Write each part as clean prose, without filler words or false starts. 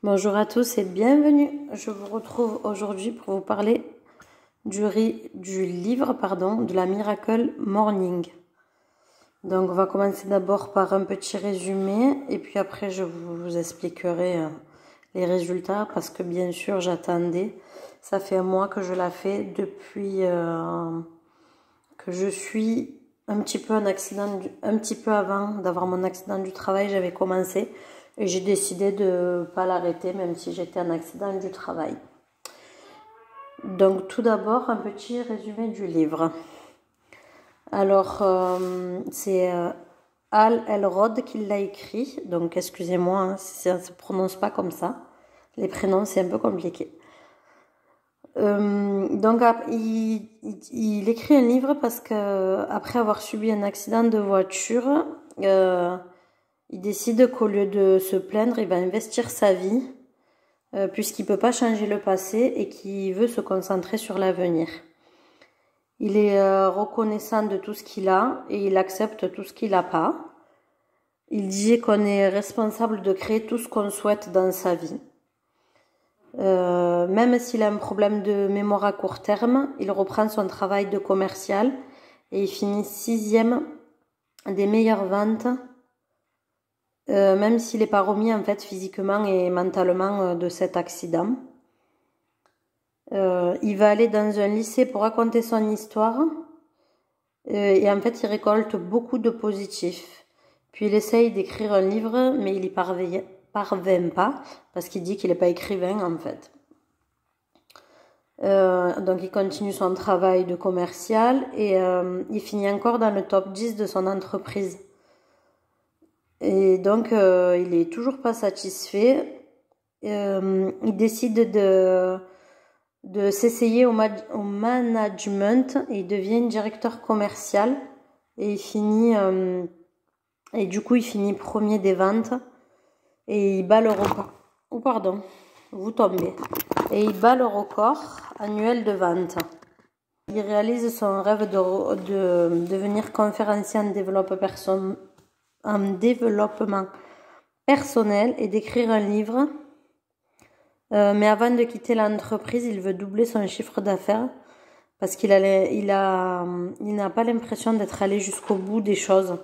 Bonjour à tous et bienvenue. Je vous retrouve aujourd'hui pour vous parler du livre de la Miracle Morning. Donc on va commencer d'abord par un petit résumé et puis après je vous expliquerai les résultats parce que bien sûr j'attendais. Ça fait un mois que je la fais depuis que je suis un petit peu avant d'avoir mon accident du travail, j'avais commencé. Et j'ai décidé de ne pas l'arrêter, même si j'étais en accident du travail. Donc tout d'abord, un petit résumé du livre. Alors, c'est Hal Elrod qui l'a écrit. Donc excusez-moi hein, si ça ne se prononce pas comme ça. Les prénoms, c'est un peu compliqué. Donc il écrit un livre parce que après avoir subi un accident de voiture, il décide qu'au lieu de se plaindre, il va investir sa vie puisqu'il ne peut pas changer le passé et qu'il veut se concentrer sur l'avenir. Il est reconnaissant de tout ce qu'il a et il accepte tout ce qu'il n'a pas. Il dit qu'on est responsable de créer tout ce qu'on souhaite dans sa vie. Même s'il a un problème de mémoire à court terme, il reprend son travail de commercial et il finit 6e des meilleures ventes. Même s'il n'est pas remis en fait physiquement et mentalement de cet accident. Il va aller dans un lycée pour raconter son histoire et en fait il récolte beaucoup de positifs. Puis il essaye d'écrire un livre mais il n'y parvient pas parce qu'il dit qu'il n'est pas écrivain en fait. Donc il continue son travail de commercial et il finit encore dans le top 10 de son entreprise. Et donc, il est toujours pas satisfait. Il décide de s'essayer au management et il devient directeur commercial. Et il finit, et du coup, il finit premier des ventes. Et il bat le record. Oh, pardon, vous tombez. Et il bat le record annuel de ventes. Il réalise son rêve de devenir conférencier en développement personnel et d'écrire un livre. Mais avant de quitter l'entreprise, il veut doubler son chiffre d'affaires parce qu'il n'a pas l'impression d'être allé jusqu'au bout des choses.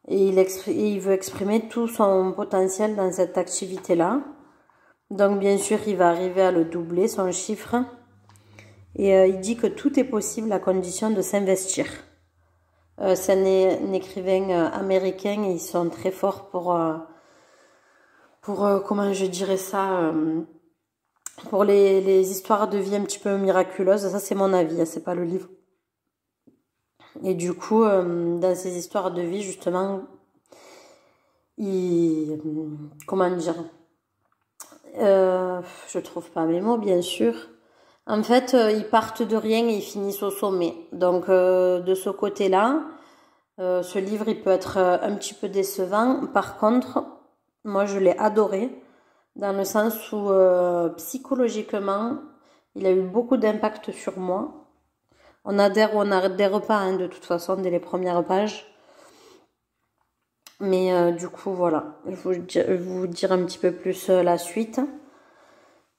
Et il veut exprimer tout son potentiel dans cette activité-là. Donc bien sûr, il va arriver à le doubler, son chiffre. Et il dit que tout est possible à condition de s'investir. C'est un écrivain américain et ils sont très forts pour comment je dirais ça, pour les histoires de vie un petit peu miraculeuses. Ça c'est mon avis, c'est pas le livre. Et du coup, dans ces histoires de vie justement, comment dire, je trouve pas mes mots bien sûr. En fait, ils partent de rien et ils finissent au sommet. Donc, de ce côté-là, ce livre, il peut être un petit peu décevant. Par contre, moi, je l'ai adoré dans le sens où, psychologiquement, il a eu beaucoup d'impact sur moi. On adhère ou on n'adhère pas, hein, de toute façon, dès les premières pages. Mais du coup, voilà. Je vais vous dire un petit peu plus la suite.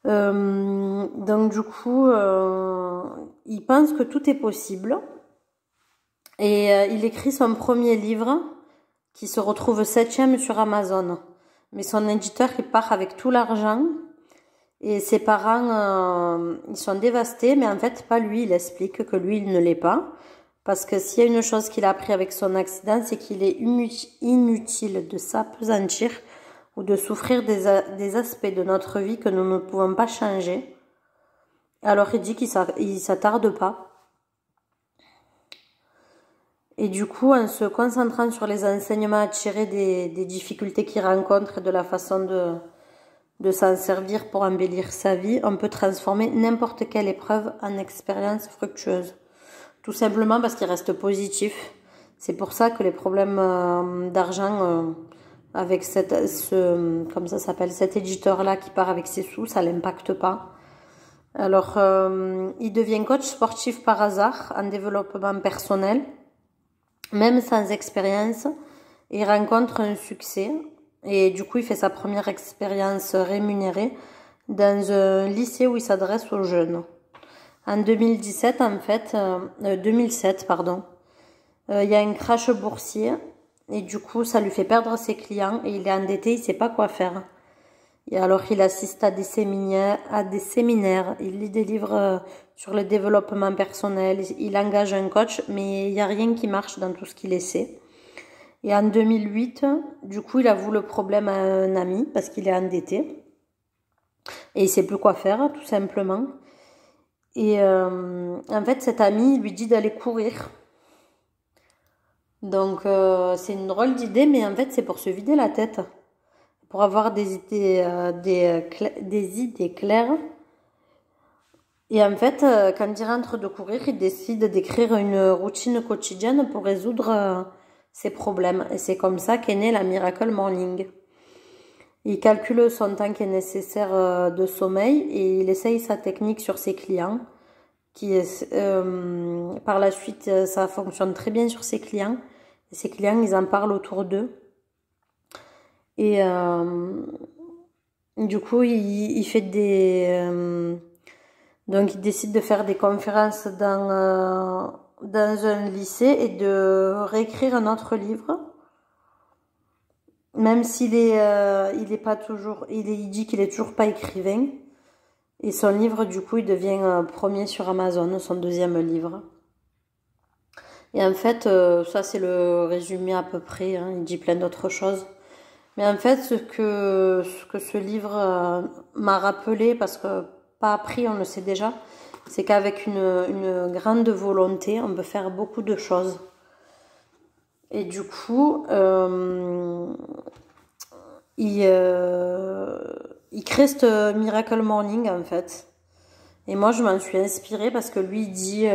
Donc du coup, il pense que tout est possible et il écrit son premier livre qui se retrouve 7e sur Amazon. Mais son éditeur, il part avec tout l'argent et ses parents, ils sont dévastés, mais en fait pas lui, il explique que lui, il ne l'est pas. Parce que s'il y a une chose qu'il a appris avec son accident, c'est qu'il est inutile de s'appesantir ou de souffrir des aspects de notre vie que nous ne pouvons pas changer. Alors il dit qu'il s'attarde pas. Et du coup, en se concentrant sur les enseignements à tirer des difficultés qu'il rencontre et de la façon de s'en servir pour embellir sa vie, on peut transformer n'importe quelle épreuve en expérience fructueuse. Tout simplement parce qu'il reste positif. C'est pour ça que les problèmes d'argent... avec comme ça s'appelle, cet éditeur-là qui part avec ses sous, ça l'impacte pas. Alors, il devient coach sportif par hasard en développement personnel, même sans expérience, et il rencontre un succès. Et du coup, il fait sa première expérience rémunérée dans un lycée où il s'adresse aux jeunes. En 2017, en fait, 2007, pardon, il y a un crash boursier et du coup, ça lui fait perdre ses clients et il est endetté, il sait pas quoi faire. Et alors, il assiste à des séminaires, il lit des livres sur le développement personnel, il engage un coach, mais il n'y a rien qui marche dans tout ce qu'il essaie. Et en 2008, du coup, il avoue le problème à un ami parce qu'il est endetté. Et il sait plus quoi faire, tout simplement. Et en fait, cet ami lui dit d'aller courir. Donc, c'est une drôle d'idée, mais en fait, c'est pour se vider la tête. Pour avoir des idées claires. Et en fait, quand il rentre de courir, il décide d'écrire une routine quotidienne pour résoudre ses problèmes. Et c'est comme ça qu'est née la Miracle Morning. Il calcule son temps qui est nécessaire de sommeil et il essaye sa technique sur ses clients. Par la suite, ça fonctionne très bien sur ses clients. Et ses clients, ils en parlent autour d'eux. Et du coup, il fait donc, il décide de faire des conférences dans un lycée et de réécrire un autre livre. Même s'il il est pas toujours, il dit qu'il est toujours pas écrivain. Et son livre, du coup, il devient premier sur Amazon, son deuxième livre. Et en fait, ça c'est le résumé à peu près, hein, il dit plein d'autres choses. Mais en fait, ce que ce livre m'a rappelé, parce que pas appris, on le sait déjà, c'est qu'avec une grande volonté, on peut faire beaucoup de choses. Et du coup, il crée ce Miracle Morning en fait. Et moi, je m'en suis inspirée parce que lui il dit,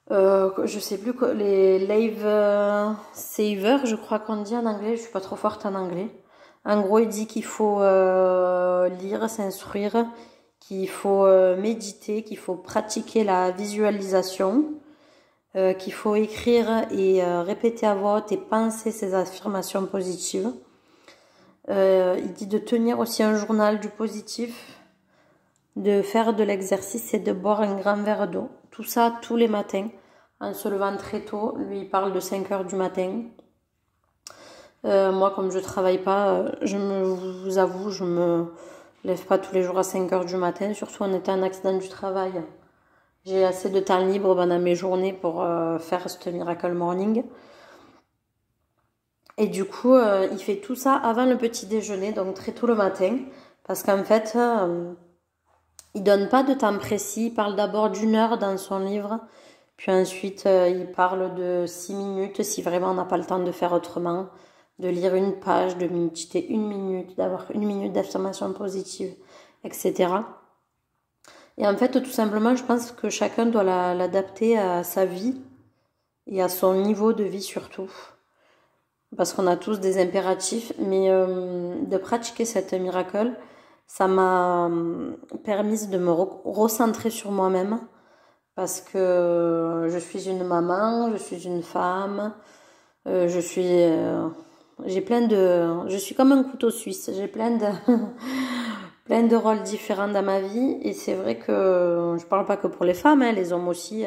je sais plus, les life savers, je crois qu'on dit en anglais, je suis pas trop forte en anglais. En gros, il dit qu'il faut lire, s'instruire, qu'il faut méditer, qu'il faut pratiquer la visualisation, qu'il faut écrire et répéter à voix haute et penser ses affirmations positives. Il dit de tenir aussi un journal du positif, de faire de l'exercice et de boire un grand verre d'eau. Tout ça tous les matins, en se levant très tôt. Lui, il parle de 5 heures du matin. Moi, comme je travaille pas, vous avoue, je me lève pas tous les jours à 5 heures du matin, surtout en étant en accident du travail. J'ai assez de temps libre pendant mes journées pour faire ce Miracle Morning. Et du coup, il fait tout ça avant le petit déjeuner, donc très tôt le matin. Parce qu'en fait, il donne pas de temps précis. Il parle d'abord d'1 heure dans son livre. Puis ensuite, il parle de 6 minutes si vraiment on n'a pas le temps de faire autrement. De lire une page, de méditer 1 minute, d'avoir 1 minute d'affirmation positive, etc. Et en fait, tout simplement, je pense que chacun doit l'adapter à sa vie et à son niveau de vie surtout. Parce qu'on a tous des impératifs, mais de pratiquer cette miracle, ça m'a permis de me recentrer sur moi-même. Parce que je suis une maman, je suis une femme, je suis comme un couteau suisse, j'ai plein de plein de rôles différents dans ma vie et c'est vrai que je parle pas que pour les femmes, hein, les hommes aussi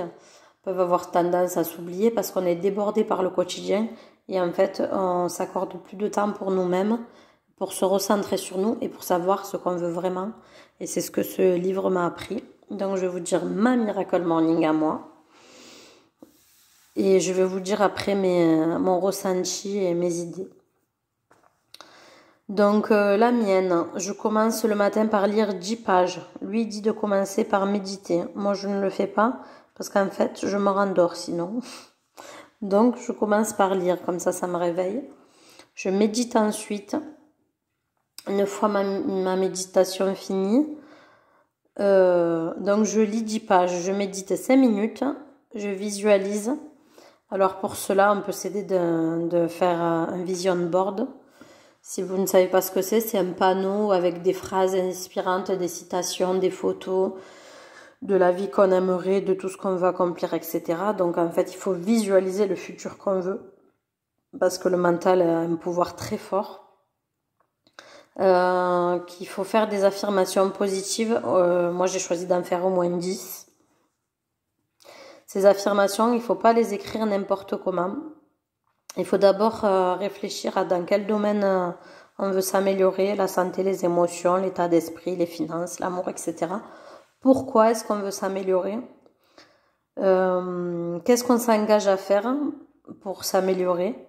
peuvent avoir tendance à s'oublier parce qu'on est débordé par le quotidien et en fait on s'accorde plus de temps pour nous-mêmes, pour se recentrer sur nous et pour savoir ce qu'on veut vraiment et c'est ce que ce livre m'a appris. Donc je vais vous dire ma Miracle Morning à moi. Et je vais vous dire après mon ressenti et mes idées. Donc la mienne, je commence le matin par lire 10 pages. Lui dit de commencer par méditer. Moi je ne le fais pas parce qu'en fait je me rendors sinon. Donc je commence par lire, comme ça me réveille. Je médite ensuite. Une fois ma méditation finie, donc je lis 10 pages, je médite 5 minutes, je visualise. Alors pour cela, on peut s'aider de faire un vision board. Si vous ne savez pas ce que c'est un panneau avec des phrases inspirantes, des citations, des photos, de la vie qu'on aimerait, de tout ce qu'on veut accomplir, etc. Donc en fait, il faut visualiser le futur qu'on veut. Parce que le mental a un pouvoir très fort. qu'il faut faire des affirmations positives. Moi, j'ai choisi d'en faire au moins 10. Ces affirmations, il ne faut pas les écrire n'importe comment. Il faut d'abord réfléchir à dans quel domaine on veut s'améliorer, la santé, les émotions, l'état d'esprit, les finances, l'amour, etc. Pourquoi est-ce qu'on veut s'améliorer? Qu'est-ce qu'on s'engage à faire pour s'améliorer?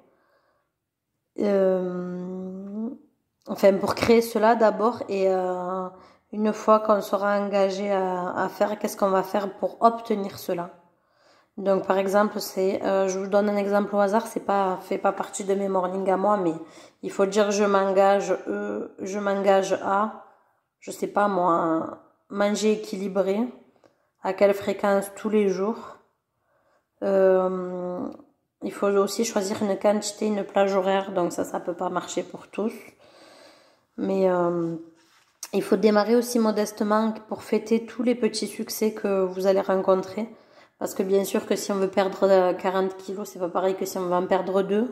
Enfin, pour créer cela d'abord, et une fois qu'on sera engagé à faire, qu'est-ce qu'on va faire pour obtenir cela? Donc par exemple, je vous donne un exemple au hasard, fait pas partie de mes mornings à moi, mais il faut dire je m'engage à, je sais pas moi, manger équilibré, à quelle fréquence tous les jours. Il faut aussi choisir une quantité, une plage horaire, donc ça peut pas marcher pour tous. Mais il faut démarrer aussi modestement pour fêter tous les petits succès que vous allez rencontrer. Parce que bien sûr que si on veut perdre 40 kilos, c'est pas pareil que si on veut en perdre 2. Il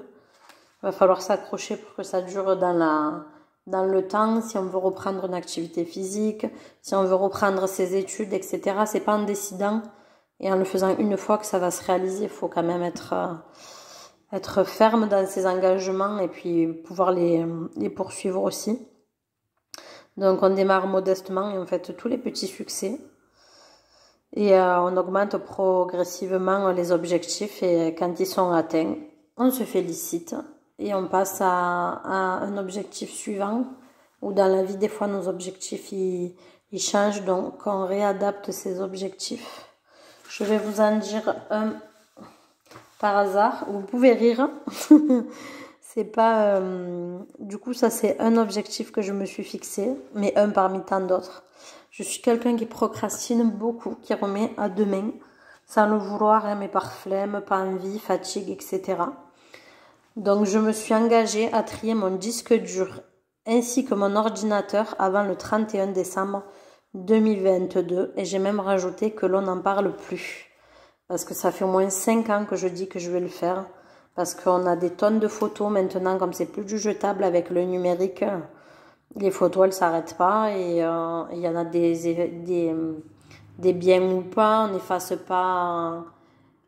va falloir s'accrocher pour que ça dure dans le temps. Si on veut reprendre une activité physique, si on veut reprendre ses études, etc. C'est pas en décidant et en le faisant une fois que ça va se réaliser. Il faut quand même être ferme dans ses engagements et puis pouvoir les poursuivre aussi. Donc on démarre modestement et on fait tous les petits succès. Et on augmente progressivement les objectifs et quand ils sont atteints, on se félicite et on passe à un objectif suivant où dans la vie des fois nos objectifs ils changent, donc on réadapte ces objectifs. Je vais vous en dire un par hasard, vous pouvez rire. C'est pas du coup ça c'est un objectif que je me suis fixé, mais un parmi tant d'autres. Je suis quelqu'un qui procrastine beaucoup, qui remet à demain, sans le vouloir, mais par flemme, pas envie, fatigue, etc. Donc je me suis engagée à trier mon disque dur ainsi que mon ordinateur avant le 31 décembre 2022 et j'ai même rajouté que l'on n'en parle plus. Parce que ça fait au moins 5 ans que je dis que je vais le faire. Parce qu'on a des tonnes de photos maintenant, comme c'est plus du jetable avec le numérique. Les photos, elles s'arrêtent pas et il y en a des biens ou pas. On n'efface pas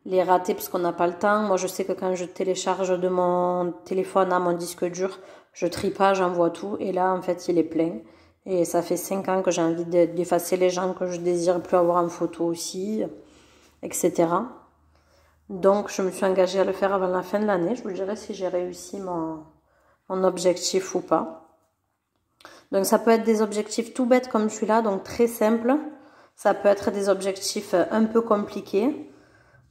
les ratés parce qu'on n'a pas le temps. Moi, je sais que quand je télécharge de mon téléphone à mon disque dur, je trie pas, j'envoie tout. Et là, en fait, il est plein. Et ça fait 5 ans que j'ai envie d'effacer les gens que je désire plus avoir en photo aussi, etc. Donc, je me suis engagée à le faire avant la fin de l'année. Je vous dirai si j'ai réussi mon objectif ou pas. Donc ça peut être des objectifs tout bêtes comme celui-là, donc très simple. Ça peut être des objectifs un peu compliqués.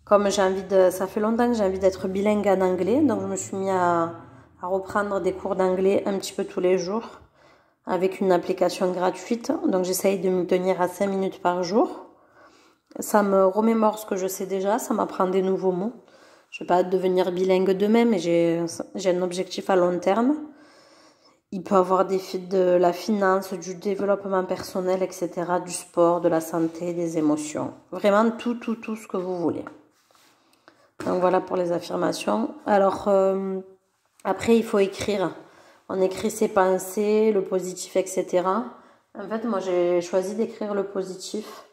Comme ça fait longtemps que j'ai envie d'être bilingue en anglais, donc je me suis mis à reprendre des cours d'anglais un petit peu tous les jours avec une application gratuite. Donc j'essaye de me tenir à 5 minutes par jour. Ça me remémore ce que je sais déjà, ça m'apprend des nouveaux mots. Je ne vais pas devenir bilingue demain, mais j'ai un objectif à long terme. Il peut avoir de la finance, du développement personnel, etc., du sport, de la santé, des émotions. Vraiment tout ce que vous voulez. Donc voilà pour les affirmations. Alors, après, il faut écrire. On écrit ses pensées, le positif, etc. En fait, moi, j'ai choisi d'écrire le positif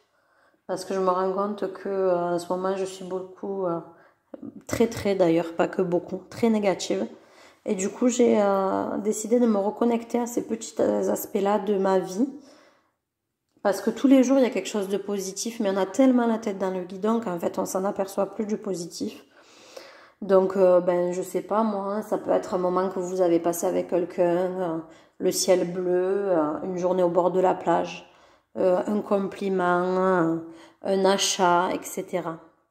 parce que je me rends compte que en ce moment, je suis beaucoup, très d'ailleurs, pas que beaucoup, très négative. Et du coup, j'ai décidé de me reconnecter à ces petits aspects-là de ma vie. Parce que tous les jours, il y a quelque chose de positif, mais on a tellement la tête dans le guidon qu'en fait, on s'en aperçoit plus du positif. Donc, je sais pas, moi, ça peut être un moment que vous avez passé avec quelqu'un, le ciel bleu, une journée au bord de la plage, un compliment, un achat, etc.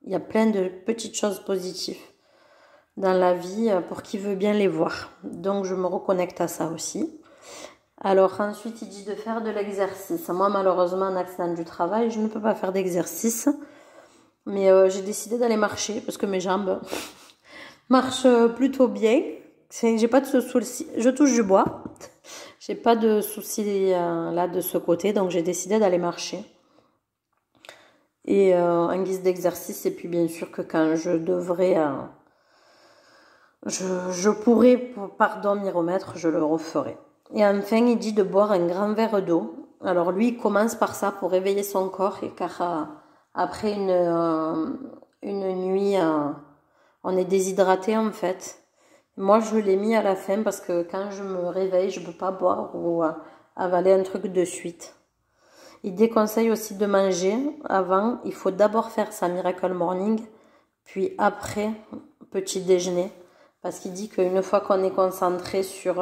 Il y a plein de petites choses positives dans la vie pour qui veut bien les voir. Donc je me reconnecte à ça aussi. Alors ensuite il dit de faire de l'exercice. Moi malheureusement en accident du travail je ne peux pas faire d'exercice. Mais j'ai décidé d'aller marcher parce que mes jambes marchent plutôt bien. J'ai pas de soucis. Je touche du bois. J'ai pas de soucis là de ce côté. Donc j'ai décidé d'aller marcher. Et en guise d'exercice. Et puis bien sûr que quand je devrais... je pourrais, m'y remettre, je le referai. Et enfin, il dit de boire un grand verre d'eau. Alors lui, il commence par ça pour réveiller son corps, et car après une nuit, on est déshydraté en fait. Moi, je l'ai mis à la fin parce que quand je me réveille, je ne peux pas boire ou avaler un truc de suite. Il déconseille aussi de manger avant. Il faut d'abord faire sa Miracle Morning, puis après, petit déjeuner. Parce qu'il dit qu'une fois qu'on est concentré sur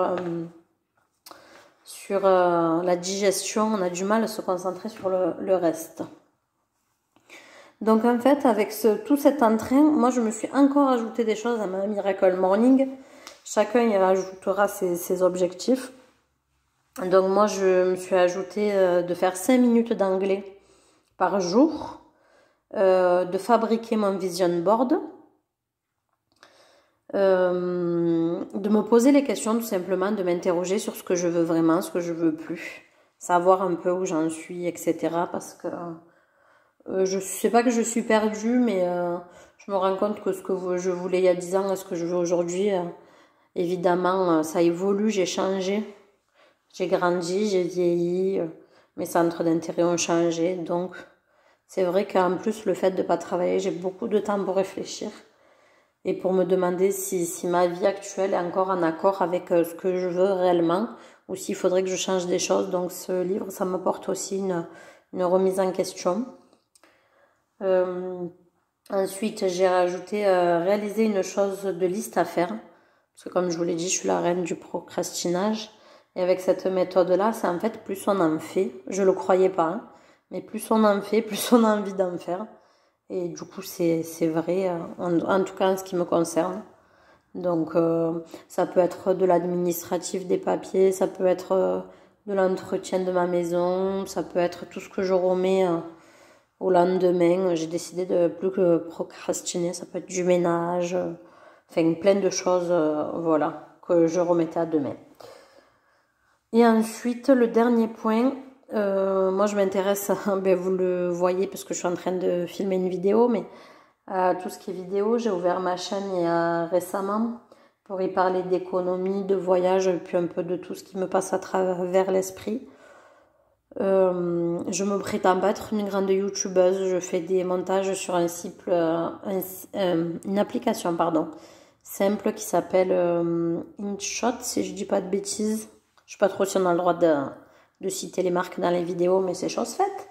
la digestion, on a du mal à se concentrer sur le reste. Donc en fait, avec tout cet entrain, moi je me suis encore ajouté des choses à ma Miracle Morning. Chacun y ajoutera ses objectifs. Donc moi je me suis ajouté de faire 5 minutes d'anglais par jour, de fabriquer mon vision board, de me poser les questions tout simplement, de m'interroger sur ce que je veux vraiment, ce que je veux plus, savoir un peu où j'en suis, etc. Parce que je sais pas que je suis perdue, mais je me rends compte que ce que je voulais il y a 10 ans et ce que je veux aujourd'hui, évidemment, ça évolue, j'ai changé. J'ai grandi, j'ai vieilli, mes centres d'intérêt ont changé. Donc, c'est vrai qu'en plus, le fait de ne pas travailler, j'ai beaucoup de temps pour réfléchir et pour me demander si ma vie actuelle est encore en accord avec ce que je veux réellement ou s'il faudrait que je change des choses. Donc, ce livre, ça m'apporte aussi une remise en question. Ensuite, j'ai rajouté réaliser une chose de liste à faire. Parce que comme je vous l'ai dit, je suis la reine du procrastinage. Et avec cette méthode-là, c'est en fait plus on en fait. Je le croyais pas, hein, mais plus on en fait, plus on a envie d'en faire. Et du coup, c'est vrai, en tout cas en ce qui me concerne. Donc, ça peut être de l'administratif des papiers, ça peut être de l'entretien de ma maison, ça peut être tout ce que je remets au lendemain. J'ai décidé de plus que procrastiner, ça peut être du ménage, enfin plein de choses, voilà, que je remettais à demain. Et ensuite, le dernier point, moi je m'intéresse, ben vous le voyez parce que je suis en train de filmer une vidéo, mais tout ce qui est vidéo, j'ai ouvert ma chaîne il y a récemment pour y parler d'économie, de voyage, et puis un peu de tout ce qui me passe à travers l'esprit. Je me prétends pas être une grande youtubeuse, je fais des montages sur une application simple qui s'appelle InShot, si je dis pas de bêtises. Je sais pas trop si on a le droit de citer les marques dans les vidéos, mais c'est chose faite.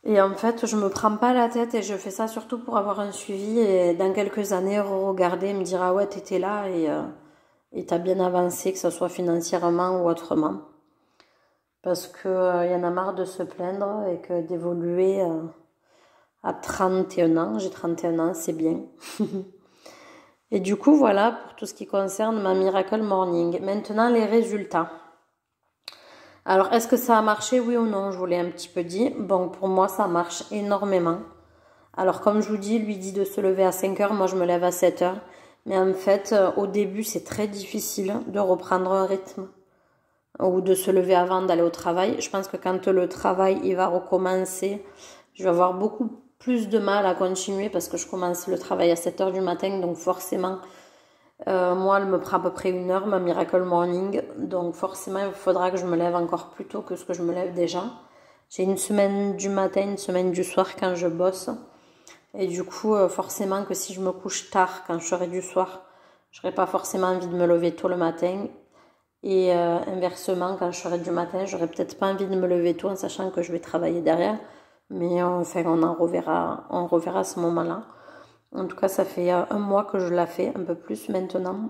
Et en fait, je me prends pas la tête et je fais ça surtout pour avoir un suivi et dans quelques années regarder et me dire ah ouais t'étais là et t'as bien avancé, que ce soit financièrement ou autrement. Parce que y en a marre de se plaindre et que d'évoluer à 31 ans, j'ai 31 ans, c'est bien. Et du coup, voilà pour tout ce qui concerne ma Miracle Morning. Maintenant, les résultats. Alors, est-ce que ça a marché, oui ou non? Je vous l'ai un petit peu dit. Bon, pour moi, ça marche énormément. Alors, comme je vous dis, lui dit de se lever à 5 heures, moi je me lève à 7 heures. Mais en fait, au début, c'est très difficile de reprendre un rythme ou de se lever avant d'aller au travail. Je pense que quand le travail il va recommencer, je vais avoir beaucoup plus de mal à continuer parce que je commence le travail à 7 heures du matin, donc forcément, moi, elle me prend à peu près 1 heure, ma Miracle Morning, donc forcément, il faudra que je me lève encore plus tôt que ce que je me lève déjà. J'ai une semaine du matin, une semaine du soir quand je bosse, et du coup, forcément que si je me couche tard quand je serai du soir, je n'aurai pas forcément envie de me lever tôt le matin. Et inversement, quand je serai du matin, j'aurais peut-être pas envie de me lever tôt en sachant que je vais travailler derrière. Mais enfin, on reverra à ce moment-là. En tout cas, ça fait 1 mois que je la fais, un peu plus maintenant.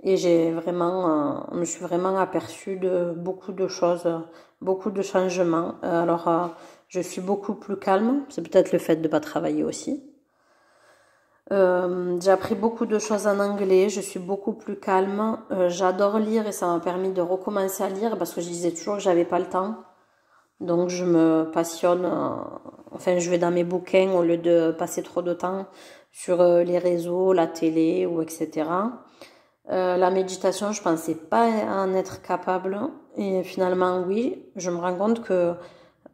Et je me suis vraiment aperçue de beaucoup de choses, beaucoup de changements. Alors, je suis beaucoup plus calme. C'est peut-être le fait de ne pas travailler aussi. J'ai appris beaucoup de choses en anglais, je suis beaucoup plus calme, j'adore lire et ça m'a permis de recommencer à lire parce que je disais toujours que j'avais pas le temps, donc je me passionne, enfin je vais dans mes bouquins au lieu de passer trop de temps sur les réseaux, la télé ou etc. La méditation, je pensais pas en être capable et finalement oui, je me rends compte que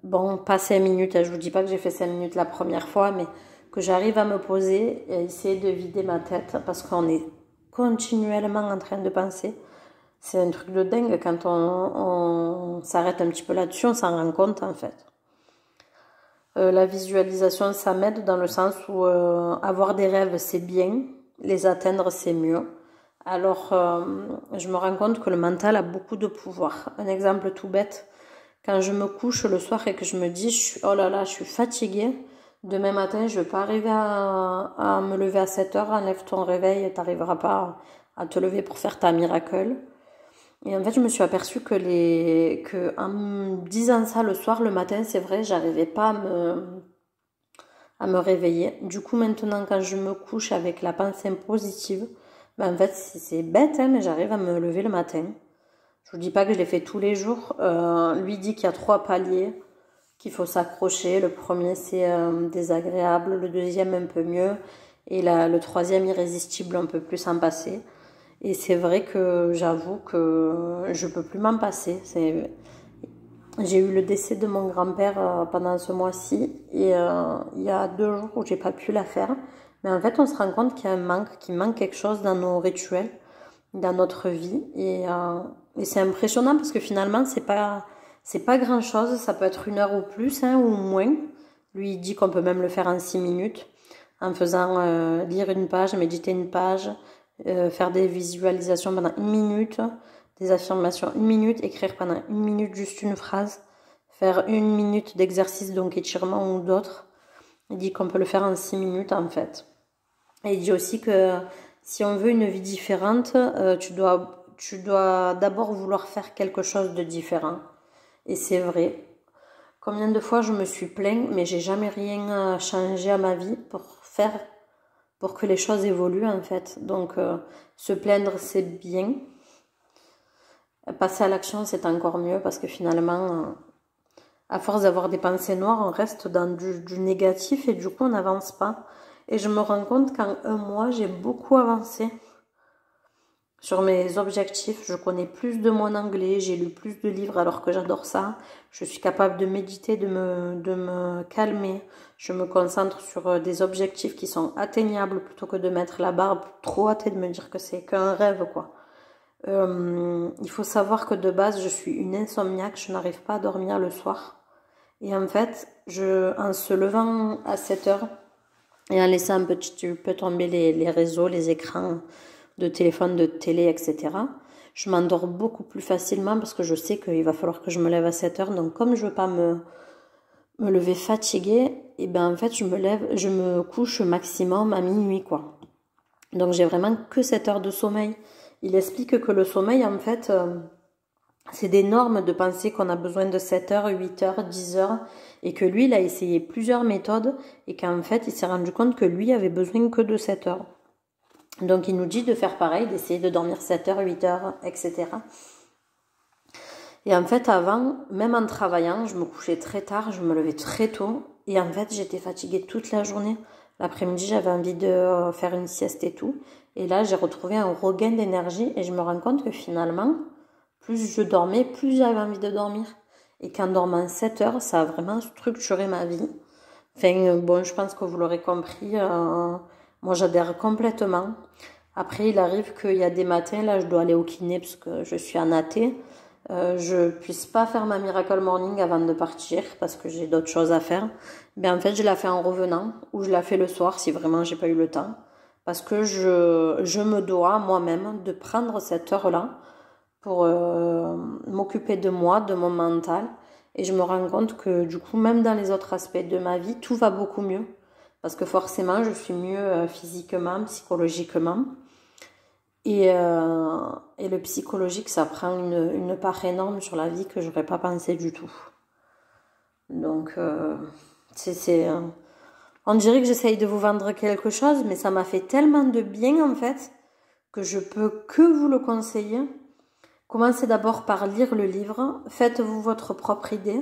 bon, pas 5 minutes, je vous dis pas que j'ai fait 5 minutes la première fois, mais que j'arrive à me poser et essayer de vider ma tête parce qu'on est continuellement en train de penser. C'est un truc de dingue quand on s'arrête un petit peu là-dessus, on s'en rend compte en fait. La visualisation, ça m'aide dans le sens où avoir des rêves, c'est bien, les atteindre, c'est mieux. Alors, je me rends compte que le mental a beaucoup de pouvoir. Un exemple tout bête, quand je me couche le soir et que je me dis, oh là là, je suis fatiguée, demain matin, je ne vais pas arriver à me lever à 7 heures, enlève ton réveil, tu n'arriveras pas à te lever pour faire ta miracle. Et en fait, je me suis aperçue que en me disant ça le soir, le matin, c'est vrai, j'arrivais pas à me réveiller. Du coup, maintenant, quand je me couche avec la pensée positive, ben, en fait, c'est bête, hein, mais j'arrive à me lever le matin. Je vous dis pas que je l'ai fait tous les jours. Lui dit qu'il y a 3 paliers, qu'il faut s'accrocher. Le premier, c'est désagréable. Le deuxième, un peu mieux. Et le troisième, irrésistible, on peut plus s'en passer. Et c'est vrai que j'avoue que je peux plus m'en passer. J'ai eu le décès de mon grand-père pendant ce mois-ci. Et il y a 2 jours où j'ai pas pu la faire. Mais en fait, on se rend compte qu'il y a un manque, qu'il manque quelque chose dans nos rituels, dans notre vie. Et c'est impressionnant parce que finalement, c'est pas grand-chose. Ça peut être 1 heure ou plus, hein, ou moins. Lui, il dit qu'on peut même le faire en 6 minutes, en faisant lire une page, méditer une page, faire des visualisations pendant 1 minute, des affirmations 1 minute, écrire pendant 1 minute juste une phrase, faire 1 minute d'exercice, donc étirement ou d'autres. Il dit qu'on peut le faire en 6 minutes en fait. Et il dit aussi que si on veut une vie différente, tu dois d'abord vouloir faire quelque chose de différent. Et c'est vrai. Combien de fois je me suis plaint, mais j'ai jamais rien changé à ma vie pour que les choses évoluent en fait. Donc se plaindre c'est bien. Passer à l'action c'est encore mieux parce que finalement, à force d'avoir des pensées noires, on reste dans du négatif et du coup on n'avance pas. Et je me rends compte qu'en 1 mois, j'ai beaucoup avancé sur mes objectifs. Je connais plus de mon anglais, j'ai lu plus de livres alors que j'adore ça. Je suis capable de méditer, de me calmer. Je me concentre sur des objectifs qui sont atteignables plutôt que de mettre la barre trop haute et de me dire que c'est qu'un rêve, quoi. Il faut savoir que de base, je suis une insomniaque, je n'arrive pas à dormir le soir. Et en fait, en se levant à 7 heures, et en laissant un petit peu tomber les réseaux, les écrans de téléphone, de télé, etc. Je m'endors beaucoup plus facilement parce que je sais qu'il va falloir que je me lève à 7 heures. Donc comme je veux pas me lever fatiguée, et ben en fait je me couche maximum à minuit, quoi. Donc j'ai vraiment que 7 heures de sommeil. Il explique que le sommeil en fait c'est des normes de penser qu'on a besoin de 7 heures, 8 heures, 10 heures et que lui, il a essayé plusieurs méthodes et qu'en fait, il s'est rendu compte que lui avait besoin que de 7 heures. Donc, il nous dit de faire pareil, d'essayer de dormir 7 heures, 8 heures, etc. Et en fait, avant, même en travaillant, je me couchais très tard, je me levais très tôt et en fait, j'étais fatiguée toute la journée. L'après-midi, j'avais envie de faire une sieste et tout. Et là, j'ai retrouvé un regain d'énergie et je me rends compte que finalement, plus je dormais, plus j'avais envie de dormir. Et qu'en dormant 7 heures, ça a vraiment structuré ma vie. Enfin, bon, je pense que vous l'aurez compris. Moi, j'adhère complètement. Après, il arrive qu'il y a des matins, là, je dois aller au kiné parce que je suis en AT. Je puisse pas faire ma Miracle Morning avant de partir parce que j'ai d'autres choses à faire. Mais en fait, je la fais en revenant ou je la fais le soir si vraiment j'ai pas eu le temps. Parce que je me dois moi-même de prendre cette heure-là pour m'occuper de moi, de mon mental. Et je me rends compte que du coup, même dans les autres aspects de ma vie, tout va beaucoup mieux. Parce que forcément, je suis mieux physiquement, psychologiquement. Et le psychologique, ça prend une part énorme sur la vie que je n'aurais pas pensé du tout. Donc, on dirait que j'essaye de vous vendre quelque chose, mais ça m'a fait tellement de bien en fait que je peux que vous le conseiller. Commencez d'abord par lire le livre, faites-vous votre propre idée,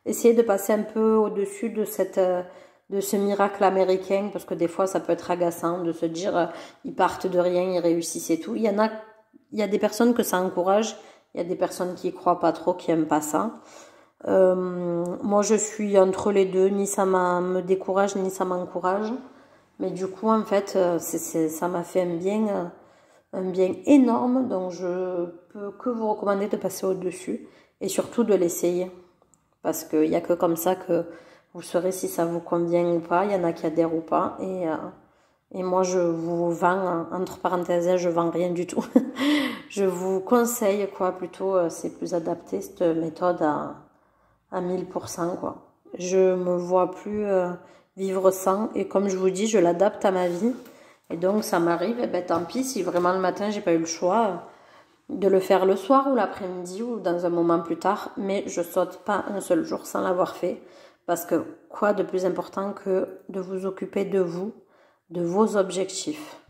essayez de passer un peu au-dessus de ce miracle américain, parce que des fois ça peut être agaçant de se dire ils partent de rien, ils réussissent et tout. Il y a des personnes que ça encourage, il y a des personnes qui y croient pas trop, qui aiment pas ça. Moi je suis entre les deux, ni ça me décourage, ni ça m'encourage. Mais du coup en fait ça m'a fait un bien un bien énorme, donc je peux que vous recommander de passer au-dessus et surtout de l'essayer. Parce qu'il n'y a que comme ça que vous saurez si ça vous convient ou pas. Il y en a qui adhèrent ou pas. Et moi, je vous vends, entre parenthèses, je vends rien du tout. Je vous conseille, quoi, plutôt, c'est plus adapté, cette méthode à 1000%, quoi. Je me vois plus vivre sans. Et comme je vous dis, je l'adapte à ma vie. Et donc, ça m'arrive, et ben tant pis, si vraiment le matin, j'ai pas eu le choix de le faire le soir ou l'après-midi ou dans un moment plus tard, mais je saute pas un seul jour sans l'avoir fait, parce que quoi de plus important que de vous occuper de vous, de vos objectifs,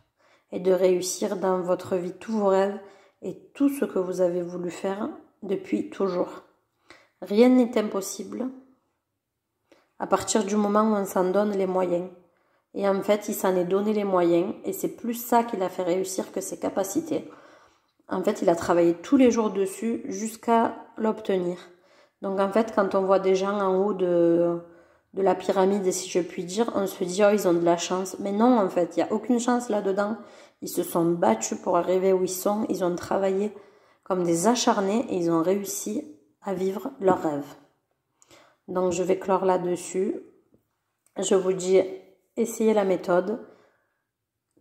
et de réussir dans votre vie tous vos rêves et tout ce que vous avez voulu faire depuis toujours. Rien n'est impossible à partir du moment où on s'en donne les moyens. Et en fait, il s'en est donné les moyens, et c'est plus ça qui l'a fait réussir que ses capacités. En fait, il a travaillé tous les jours dessus jusqu'à l'obtenir. Donc en fait, quand on voit des gens en haut de la pyramide, si je puis dire, on se dit « Oh, ils ont de la chance ». Mais non, en fait, il n'y a aucune chance là-dedans. Ils se sont battus pour arriver où ils sont. Ils ont travaillé comme des acharnés et ils ont réussi à vivre leurs rêves. Donc je vais clore là-dessus. Je vous dis, essayez la méthode.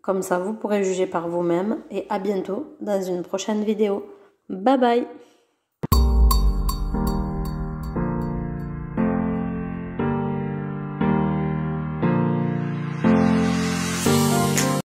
Comme ça, vous pourrez juger par vous-même. Et à bientôt dans une prochaine vidéo. Bye bye!